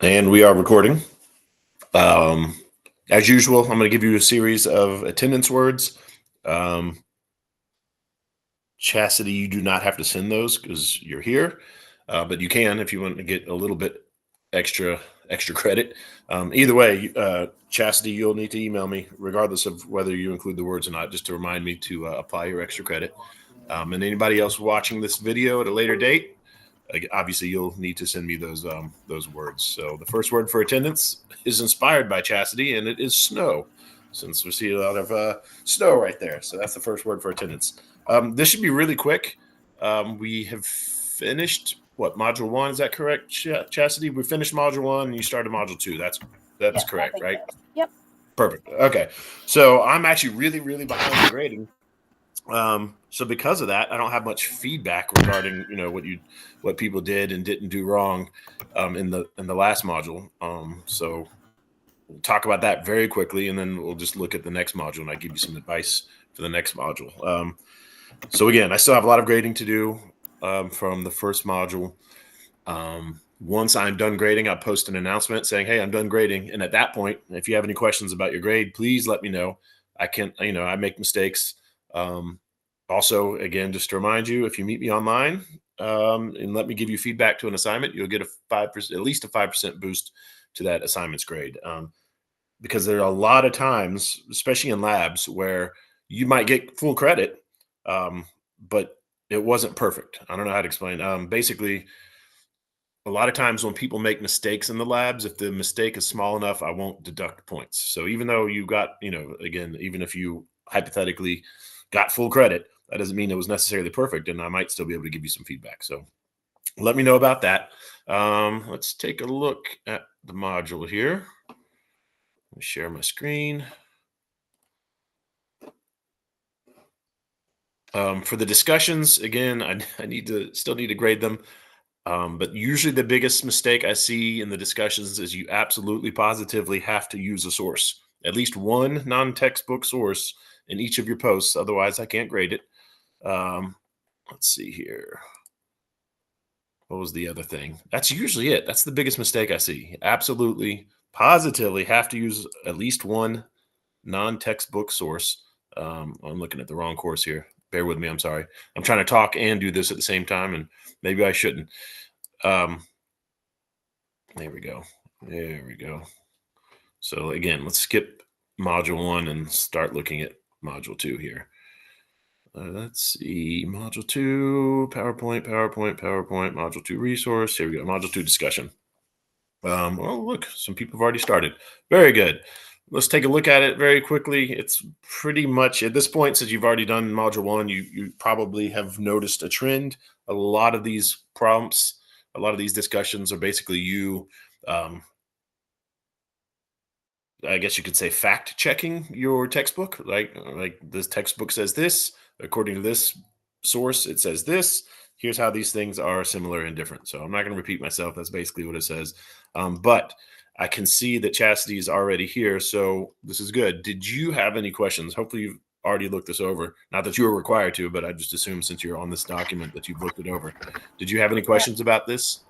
And we are recording. Um, as usual, I'm going to give you a series of attendance words. Um, Chastity, you do not have to send those because you're here, but you can if you want to get a little bit extra credit. Either way, Chastity, you'll need to email me regardless of whether you include the words or not, just to remind me to apply your extra credit. And anybody else watching this video at a later date, obviously you'll need to send me those words. So the first word for attendance is inspired by Chastity, and it is snow, since we see a lot of snow right there. So that's the first word for attendance. This should be really quick. We have finished what, module 1? Is that correct, Chastity? We finished module 1 and you started module 2. That's Yes, correct, right? so. Yep. Perfect. Okay. So I'm actually really behind the grading. So because of that, I don't have much feedback regarding what people did and didn't do wrong in the last module. So we'll talk about that very quickly, and then we'll just look at the next module, and I give you some advice for the next module. So again, I still have a lot of grading to do from the first module. Once I'm done grading, I'll post an announcement saying, "Hey, I'm done grading." And at that point, if you have any questions about your grade, please let me know. I make mistakes. Also, again, just to remind you, if you meet me online and let me give you feedback to an assignment, you'll get at least a 5% boost to that assignment's grade. Because there are a lot of times, especially in labs, where you might get full credit, but it wasn't perfect. I don't know how to explain. Basically, a lot of times when people make mistakes in the labs, if the mistake is small enough, I won't deduct points. So even though you got, again, even if you hypothetically got full credit, that doesn't mean it was necessarily perfect, and I might still be able to give you some feedback. So let me know about that. Let's take a look at the module here. Let me share my screen. For the discussions, again, I still need to grade them. But usually the biggest mistake I see in the discussions is you absolutely positively have to use a source, at least one non-textbook source in each of your posts. Otherwise, I can't grade it. Let's see here. What was the other thing? That's usually it. That's the biggest mistake I see. Absolutely, positively have to use at least one non-textbook source. I'm looking at the wrong course here. Bear with me. I'm sorry. I'm trying to talk and do this at the same time, and maybe I shouldn't. There we go. There we go. So again, let's skip module 1 and start looking at module 2 here. Let's see, module 2, PowerPoint, module 2 resource. Here we go, module 2 discussion. Oh, look, some people have already started. Very good. Let's take a look at it very quickly. It's pretty much at this point, since you've already done module 1, you probably have noticed a trend. A lot of these prompts, a lot of these discussions are basically you, I guess you could say, fact checking your textbook. Like this textbook says this, according to this source, it says this. Here's how these things are similar and different. So I'm not going to repeat myself. That's basically what it says. But I can see that Chastity is already here. So this is good. Did you have any questions? Hopefully you've already looked this over. Not that you were required to, but I just assume since you're on this document that you've looked it over. Did you have any questions about this?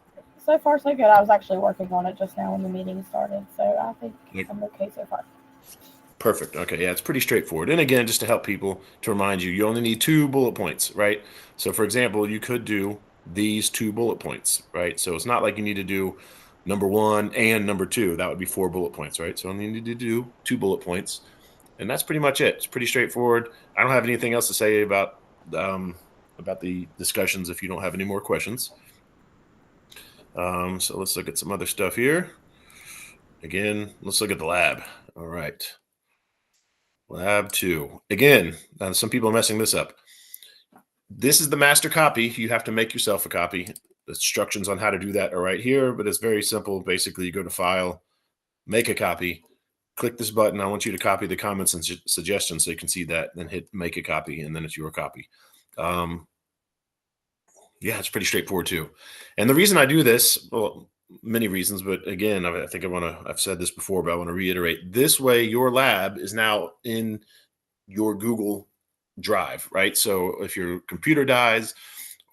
So far, so good. I was actually working on it just now when the meeting started, so I think I'm okay so far. Perfect. Okay. Yeah, it's pretty straightforward. And again, just to help people, to remind you, you only need 2 bullet points, right? So for example, you could do these 2 bullet points, right? So it's not like you need to do number 1 and number 2. That would be 4 bullet points, right? So only need to do 2 bullet points. And that's pretty much it. It's pretty straightforward. I don't have anything else to say about the discussions if you don't have any more questions. So let's look at some other stuff here. Again, let's look at the lab. All right. Lab 2. Again, some people are messing this up. This is the master copy. You have to make yourself a copy. The instructions on how to do that are right here, but it's very simple. Basically, you go to File, Make a Copy, click this button. I want you to copy the comments and suggestions so you can see that, then hit Make a Copy, and then it's your copy. Yeah, it's pretty straightforward too. And the reason I do this, well, many reasons, but again, I think I've said this before, but I want to reiterate. This way, your lab is now in your Google Drive, right? So if your computer dies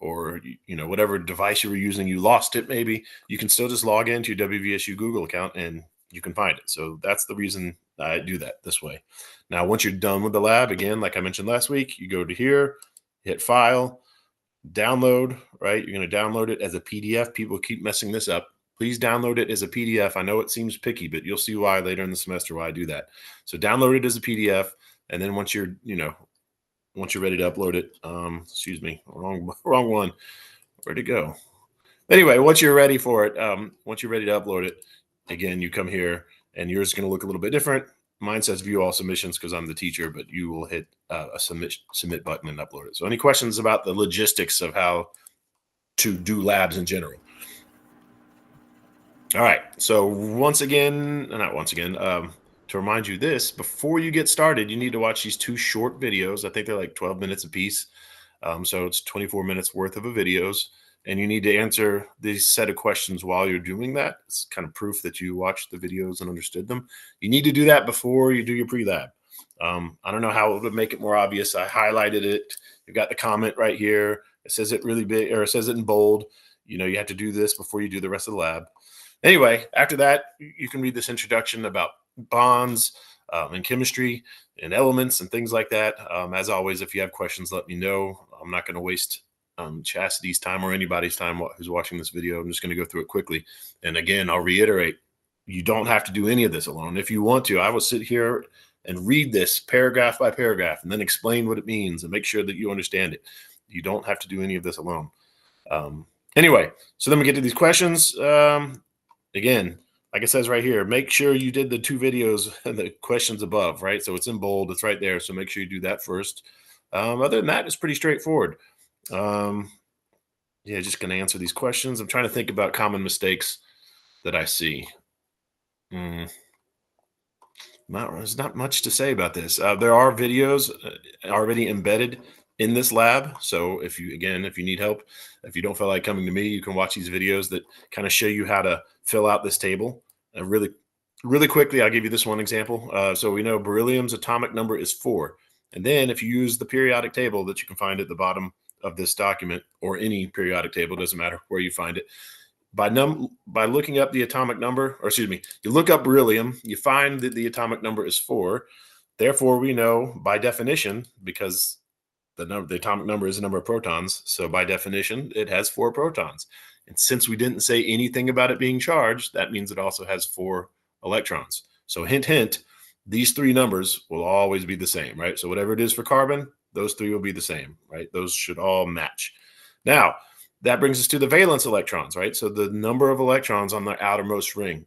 or whatever device you were using, you lost it, maybe you can still just log into your WVSU Google account and you can find it. So that's the reason I do that this way. Now, once you're done with the lab, again, like I mentioned last week, you go to here, hit file, download, right? You're going to download it as a PDF. People keep messing this up. Please download it as a PDF. I know it seems picky, but you'll see why later in the semester why I do that. So download it as a PDF. And then once you're ready to upload it, excuse me, wrong one. Where'd it go? Anyway, once you're ready for it, once you're ready to upload it, again, you come here and yours is going to look a little bit different. Mine says view all submissions because I'm the teacher, but you will hit a submit button and upload it. So any questions about the logistics of how to do labs in general? All right. So to remind you this, before you get started, you need to watch these 2 short videos. I think they're like 12 minutes a piece. So it's 24 minutes worth of videos. And you need to answer this set of questions while you're doing that. It's kind of proof that you watched the videos and understood them. You need to do that before you do your pre-lab. I don't know how it would make it more obvious. I highlighted it. You've got the comment right here. It says it really big, or it says it in bold. You have to do this before you do the rest of the lab. Anyway, after that, you can read this introduction about bonds and chemistry and elements and things like that. As always, if you have questions, let me know. I'm not going to waste Chastity's time or anybody's time who's watching this video. I'm just going to go through it quickly. And again, I'll reiterate, you don't have to do any of this alone. If you want to, I will sit here and read this paragraph by paragraph and then explain what it means and make sure that you understand it. You don't have to do any of this alone. Anyway, so then we get to these questions. Again, like it says right here, make sure you did the 2 videos and the questions above, right? So it's in bold, it's right there. So make sure you do that first. Other than that, it's pretty straightforward. Just going to answer these questions. I'm trying to think about common mistakes that I see. There's not much to say about this. There are videos already embedded in this lab. So if you need help, if you don't feel like coming to me, you can watch these videos that kind of show you how to fill out this table. Really quickly, I'll give you this one example. So we know beryllium's atomic number is 4. And then if you use the periodic table that you can find at the bottom of this document, or any periodic table, doesn't matter where you find it, by looking up the atomic number, or excuse me, you look up beryllium, you find that the atomic number is 4. Therefore, we know by definition, because the atomic number is the number of protons, so by definition, it has 4 protons. And since we didn't say anything about it being charged, that means it also has 4 electrons. So hint, hint, these 3 numbers will always be the same, right? So whatever it is for carbon, those 3 will be the same, right? Those should all match. Now, that brings us to the valence electrons, right? So the number of electrons on the outermost ring.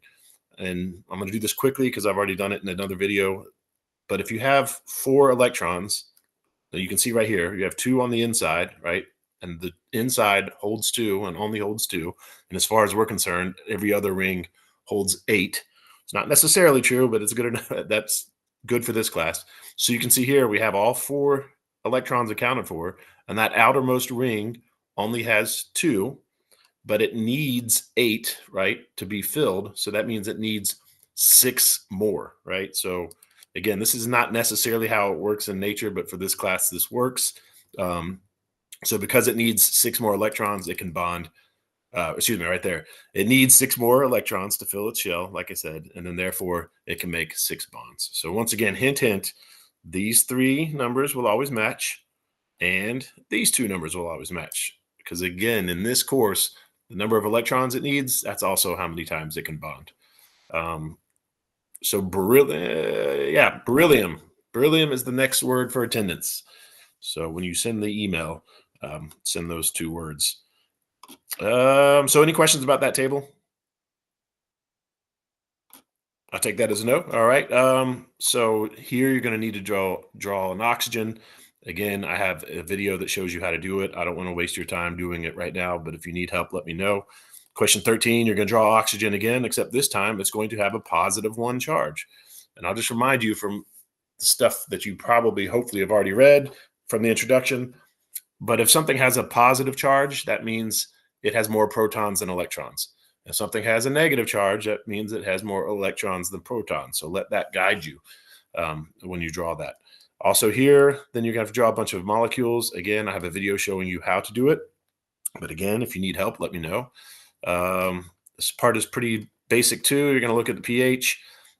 And I'm going to do this quickly because I've already done it in another video. But if you have 4 electrons, you can see right here, you have 2 on the inside, right? And the inside holds 2 and only holds 2. And as far as we're concerned, every other ring holds 8. It's not necessarily true, but it's good enough. That's good for this class. So you can see here, we have all 4 electrons accounted for, and that outermost ring only has 2, but it needs 8, right, to be filled. So that means it needs 6 more, right? So again, this is not necessarily how it works in nature, but for this class, this works. So because it needs 6 more electrons, it can bond. Right there. It needs 6 more electrons to fill its shell, like I said, and then therefore it can make 6 bonds. So once again, hint, hint, these 3 numbers will always match, and these 2 numbers will always match. Because again, in this course, the number of electrons it needs, that's also how many times it can bond. So beryllium. Beryllium is the next word for attendance. So when you send the email, send those 2 words. So any questions about that table? I'll take that as a no. All right. So here you're going to need to draw an oxygen. Again, I have a video that shows you how to do it. I don't want to waste your time doing it right now, but if you need help, let me know. Question 13, you're going to draw oxygen again, except this time it's going to have a +1 charge. And I'll just remind you from the stuff that you probably, hopefully have already read from the introduction. But if something has a positive charge, that means it has more protons than electrons. If something has a negative charge, that means it has more electrons than protons. So let that guide you when you draw that. Also here, then you're going to have to draw a bunch of molecules. Again, I have a video showing you how to do it. But again, if you need help, let me know. This part is pretty basic too. You're going to look at the pH.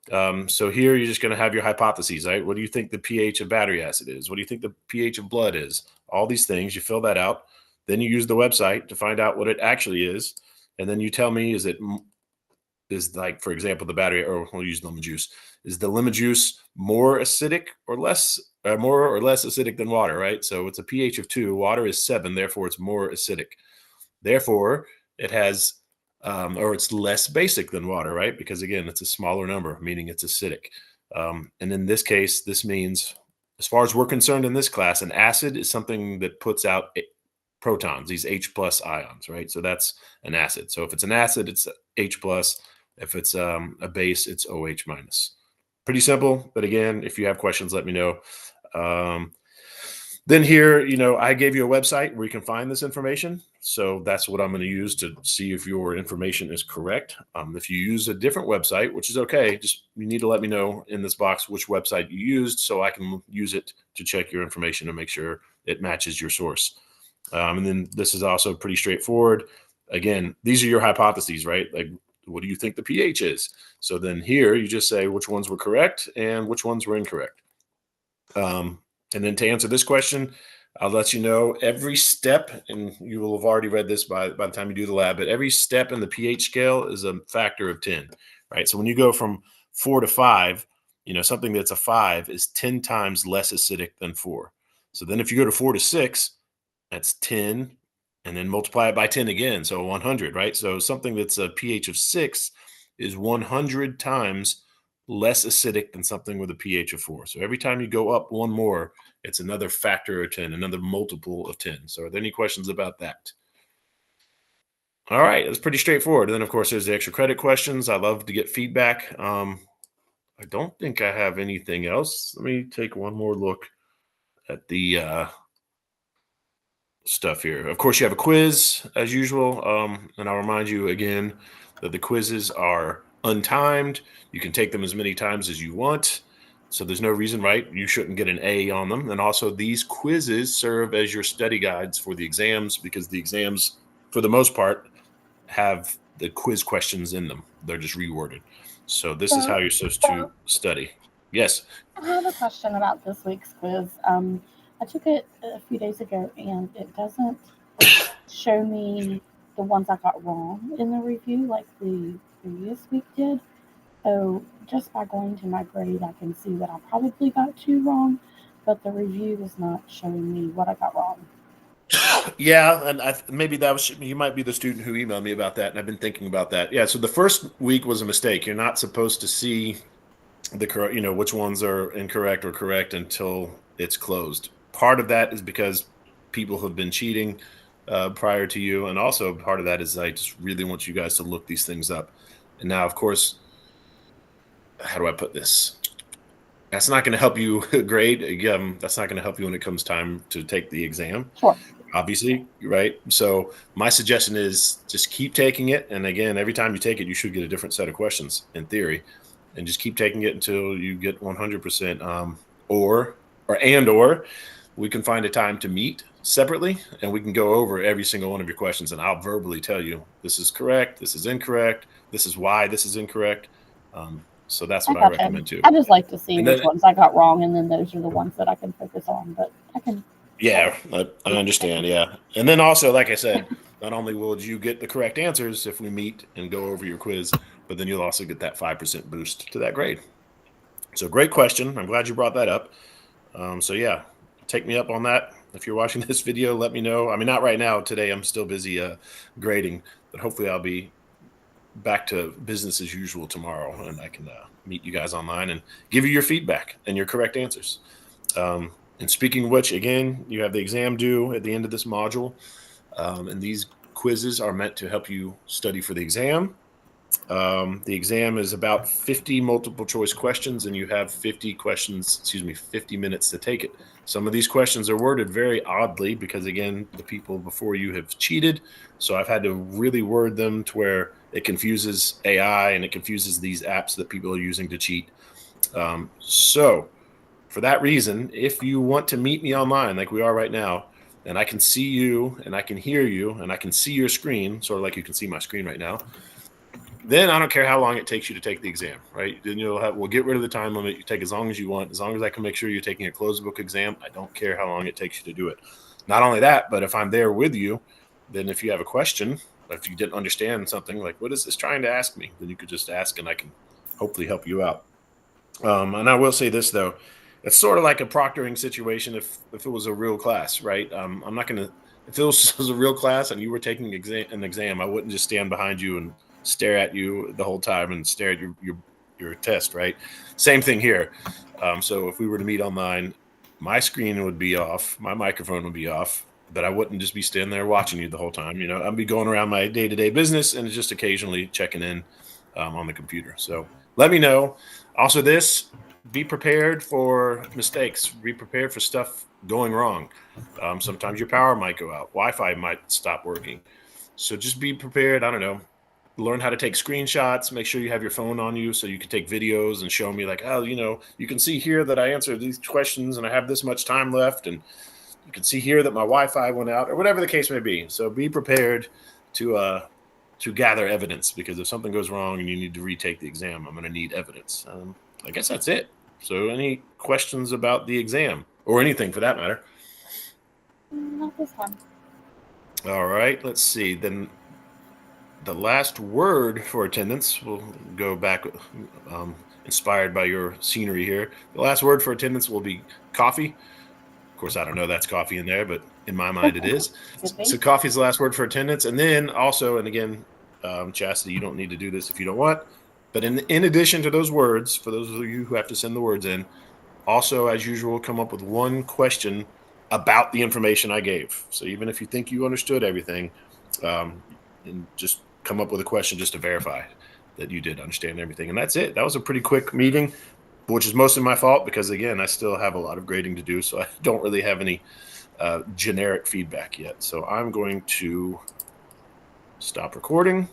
So here you're just going to have your hypotheses, right? What do you think the pH of battery acid is? What do you think the pH of blood is? All these things, you fill that out. Then you use the website to find out what it actually is. And then you tell me, is like, for example, the battery, or we'll use lemon juice. Is the lemon juice more acidic or less, more or less acidic than water, right? So it's a pH of 2. Water is 7, therefore it's more acidic. Therefore, it has, or it's less basic than water, right? Because again, it's a smaller number, meaning it's acidic. And in this case, this means, as far as we're concerned in this class, an acid is something that puts out protons, these H plus ions, right? So that's an acid. So if it's an acid, it's H plus. If it's a base, it's OH minus. Pretty simple. But again, if you have questions, let me know. Then here, I gave you a website where you can find this information. So that's what I'm going to use to see if your information is correct. If you use a different website, which is okay, just you need to let me know in this box which website you used so I can use it to check your information and make sure it matches your source. And then this is also pretty straightforward. Again, these are your hypotheses, right? Like, what do you think the pH is? So then here you just say which ones were correct and which ones were incorrect. And then to answer this question, I'll let you know every step, and you will have already read this by the time you do the lab, but every step in the pH scale is a factor of 10, right? So when you go from 4 to 5, something that's a 5 is 10 times less acidic than 4. So then if you go to 4 to 6, that's 10, and then multiply it by 10 again, so 100, right? So something that's a pH of 6 is 100 times less acidic than something with a pH of 4. So every time you go up one more, it's another factor of 10, another multiple of 10. So are there any questions about that? All right, that's pretty straightforward. And then, of course, there's the extra credit questions. I love to get feedback. I don't think I have anything else. Let me take one more look at the stuff here. Of course, you have a quiz as usual. And I'll remind you again that the quizzes are untimed. You can take them as many times as you want. So there's no reason, right? You shouldn't get an A on them. And also these quizzes serve as your study guides for the exams, because the exams, for the most part, have the quiz questions in them. They're just reworded. So this is how you're supposed to study. Yes. I have a question about this week's quiz. I took it a few days ago, and it doesn't show me the ones I got wrong in the review like the previous week did. So just by going to my grade, I can see that I probably got 2 wrong, but the review is not showing me what I got wrong. Yeah, and maybe that was, you might be the student who emailed me about that, and I've been thinking about that. Yeah, so the first week was a mistake. You're not supposed to see the correct, which ones are incorrect or correct until it's closed. Part of that is because people have been cheating prior to you, and also part of that is I just really want you guys to look these things up. And now, of course, how do I put this? That's not going to help you grade. That's not going to help you when it comes time to take the exam. Sure. Obviously, right? So my suggestion is just keep taking it. And again, every time you take it, you should get a different set of questions in theory, and just keep taking it until you get 100%. Or we can find a time to meet separately, and we can go over every single one of your questions, and I'll verbally tell you this is correct, this is incorrect, this is why this is incorrect. So that's what I recommend too. I just like to see which ones I got wrong, and then those are the ones that I can focus on. But I can. Yeah, I understand. Yeah. And then also, like I said, not only will you get the correct answers if we meet and go over your quiz, but then you'll also get that 5% boost to that grade. So great question. I'm glad you brought that up. So yeah, take me up on that. If you're watching this video, let me know. I mean, not right now. Today, I'm still busy grading, but hopefully I'll be back to business as usual tomorrow, and I can meet you guys online and give you your feedback and your correct answers. And speaking of which, again, you have the exam due at the end of this module, and these quizzes are meant to help you study for the exam. The exam is about 50 multiple choice questions, and you have 50 minutes to take it. Some of these questions are worded very oddly because, again, the people before you have cheated. So I've had to really word them to where it confuses AI and it confuses these apps that people are using to cheat. So for that reason, if you want to meet me online like we are right now, and I can see you and I can hear you and I can see your screen, sort of like you can see my screen right now, then I don't care how long it takes you to take the exam, right? Then we'll get rid of the time limit. You take as long as you want. As long as I can make sure you're taking a closed book exam, I don't care how long it takes you to do it. Not only that, but if I'm there with you, then if you have a question, if you didn't understand something, like what is this trying to ask me, then you could just ask and I can hopefully help you out. And I will say this though, it's sort of like a proctoring situation. If it was a real class, right? I'm not going to, if it was a real class and you were taking an exam, I wouldn't just stand behind you and stare at you the whole time and stare at your test, right? Same thing here. So if we were to meet online, my screen would be off, my microphone would be off, but I wouldn't just be standing there watching you the whole time. You know, I'd be going around my day-to-day business and just occasionally checking in on the computer. So let me know. Also, be prepared for mistakes. Be prepared for stuff going wrong. Sometimes your power might go out. Wi-Fi might stop working. So just be prepared. I don't know. Learn how to take screenshots. Make sure you have your phone on you so you can take videos and show me like, oh, you can see here that I answered these questions and I have this much time left. And you can see here that my Wi-Fi went out or whatever the case may be. So be prepared to gather evidence, because if something goes wrong and you need to retake the exam, I'm going to need evidence. I guess that's it. So any questions about the exam or anything for that matter? Not this time. All right, let's see. Then the last word for attendance, we'll go back inspired by your scenery here. The last word for attendance will be coffee. Of course, I don't know that's coffee in there, but in my mind it is. So coffee is the last word for attendance. And then also, and again, Chastity, you don't need to do this if you don't want, but in addition to those words, for those of you who have to send the words in, also, as usual, come up with one question about the information I gave. So even if you think you understood everything, and just come up with a question just to verify that you did understand everything. And that's it. That was a pretty quick meeting, which is mostly my fault because, again, I still have a lot of grading to do. So I don't really have any generic feedback yet. So I'm going to stop recording.